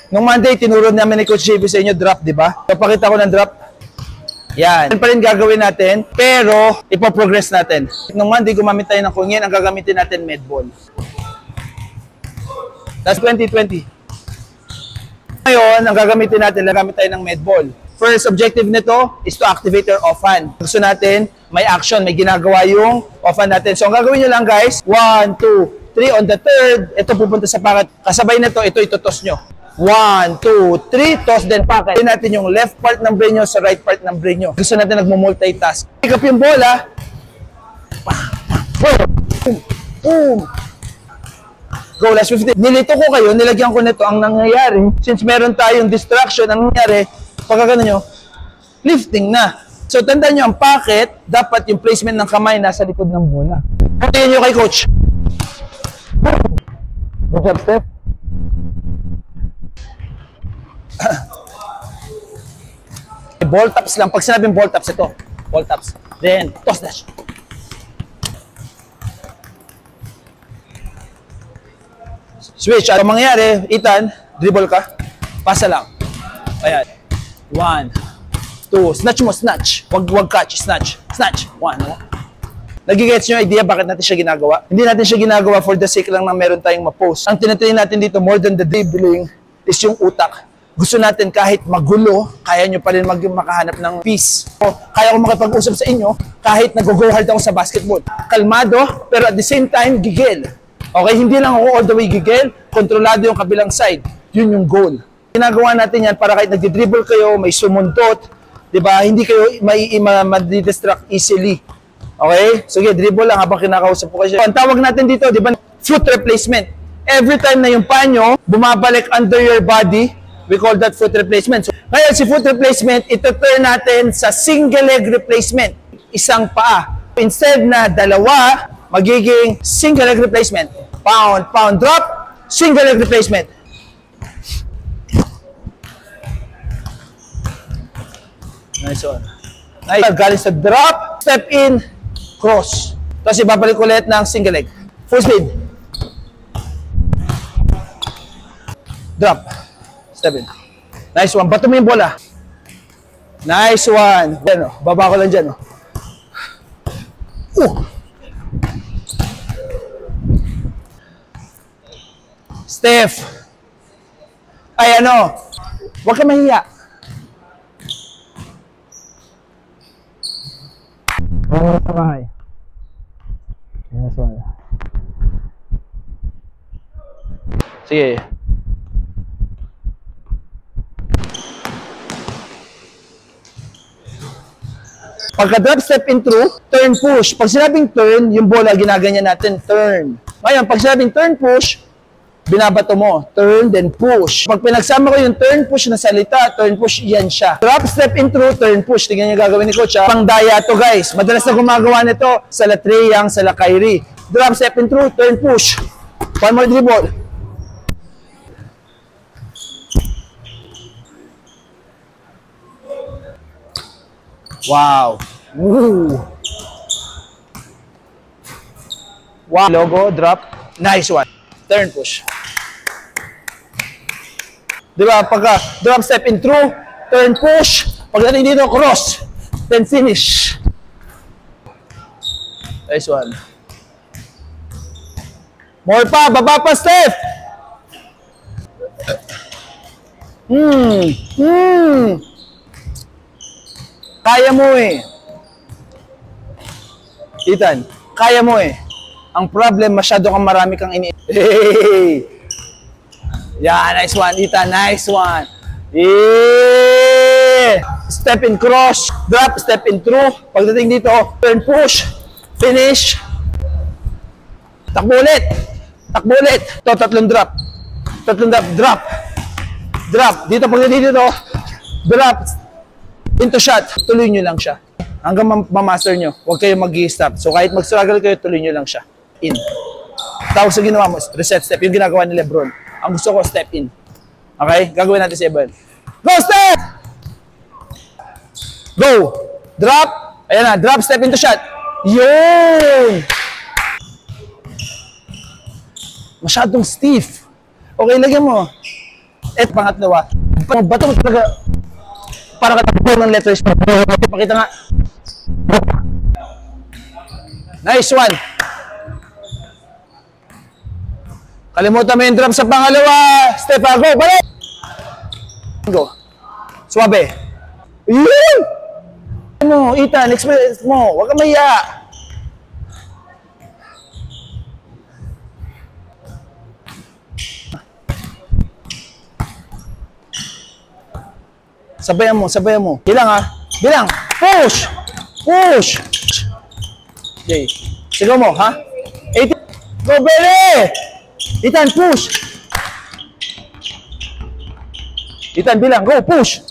Nung Monday, tinuro namin ni Coach JB sa inyo drop, di ba? Papakita ko ng drop. Yan. Yan pa rin gagawin natin, pero ipoprogress natin. Nung Monday, gumamit tayo ng kungin. Ang gagamitin natin, med ball. That's 2020. Ngayon, ang gagamitin natin, nagamit tayo ng med ball. First objective nito is to activate your off-hand. Gusto natin, may action, may ginagawa yung off-hand natin. So, ang gagawin nyo lang, guys, 1, 2, 3. On the third, ito pupunta sa packet. Kasabay na ito itotos nyo. 1, 2, 3, toss then packet. Tignan natin yung left part ng brain nyo sa right part ng brain nyo. Gusto natin nagmo-multitask. Pick up yung bola. Boom. Boom. Go, last 15. Nilito ko kayo, nilagyan ko nito. Ang nangyayari, since meron tayong distraction, ang nangyayari, pagka gano'n nyo, lifting na. So, tandaan nyo, ang packet, dapat yung placement ng kamay nasa likod ng bola. Patayin nyo kay coach. Good job, Steph. Ball taps lang. Pag sinabing ball taps, ito. Ball taps. Then, toss dash. Switch. Ano mangyayari? Ethan, dribble ka. Pasa lang. Ayan. 1, 2. Snatch mo, snatch. Wag catch. Snatch. Snatch. 1. Nagigets nyo idea bakit natin siya ginagawa? Hindi natin siya ginagawa for the sake lang na meron tayong ma-post. Ang tinatrain natin dito, more than the dribbling, is yung utak. Gusto natin kahit magulo, kaya nyo pa rin makahanap ng peace. O, kaya ko makipag-usap sa inyo kahit nag-go hard ako sa basketball. Kalmado, pero at the same time, gigil. Okay, hindi lang ako all the way gigil, kontrolado yung kabilang side. Yun yung goal. Ginagawa natin yan para kahit nagdi-dribble kayo, may sumuntot, di ba? Hindi kayo ma-distract easily. Okay? Sige, dribble lang habang kinakausap ko kayo. Ang tawag natin dito, di ba? Foot replacement. Every time na yung paa nyo bumabalik under your body, we call that foot replacement. So, ngayon, si foot replacement, ito-turn natin sa single leg replacement. Isang paa. Instead na dalawa, magiging single leg replacement. Pound, pound, drop, single leg replacement. Nice one. Nice. Galing sa drop, step in, cross. Tapos ibabalik ulit ng single leg. Full speed. Drop. Step in. Nice one. Bato mo yung bola. Nice one. Yan o. Baba ko lang dyan o. Steph. Ay ano. Huwag ka mahiya. Sabay. Nice one. Sige. Pagka-drop, step in through, turn, push. Pag sinabing turn, yung bola, ginaganyan natin, turn. Ngayon, pag sinabing turn, push, binabato mo. Turn, then push. Pag pinagsama ko yung turn, push na salita, turn, push, yan siya. Drop, step in through, turn, push. Tingnan niyo gagawin ni Coach, ha? Pangdaya to, guys. Madalas na gumagawa nito sa La Treyang, sa La Kyrie. Drop, step in through, turn, push. One more dribble. Wow. Woo. Wow. Logo, drop. Nice one. Turn, push. Diba? Pagka drop, step in through, turn, push. Pagdating dito, cross. Then finish. Nice one. More pa. Baba pa, Steph. Kaya mo eh. Ethan, kaya mo eh. Ang problem, masyado kang marami kang ini... Hey! Yeah, nice one, Ethan. Nice one. Yeah! Step in cross. Drop, step in through. Pagdating dito, turn push. Finish. Takbo ulit. Takbo ulit. Ito, tatlong drop. Tatlong drop. Drop. Drop. Dito, pagdating dito, drop. Into shot, tuloy nyo lang siya. Hanggang ma-master nyo, huwag kayo mag-i-stop. So kahit mag-struggle kayo, tuloy nyo lang siya. In. Tawag sa ginawa mo, reset step. Yung ginagawa ni Lebron. Ang gusto ko, step in. Okay? Gagawin natin si Evan. Go, step! Go! Drop. Ayan na, drop, step into shot. Yun! Masyadong stiff. Okay, lagyan mo. Et pangatlo ah. Bato mo talaga. Para katapos ng letters. Pakita nga. Nice one. Kalimutan mo yung drop sa pangalawa. Step go. Balik. Go. Suwabe. Yun! Ano, Ethan, express mo. Huwag ka maya. Sabayan mo, sabayan mo. Bilang ha. Bilang. Push! Push! Okay. Sigaw mo, ha? 18. Go, Bele! Ethan, push! Ethan, bilang. Go, push!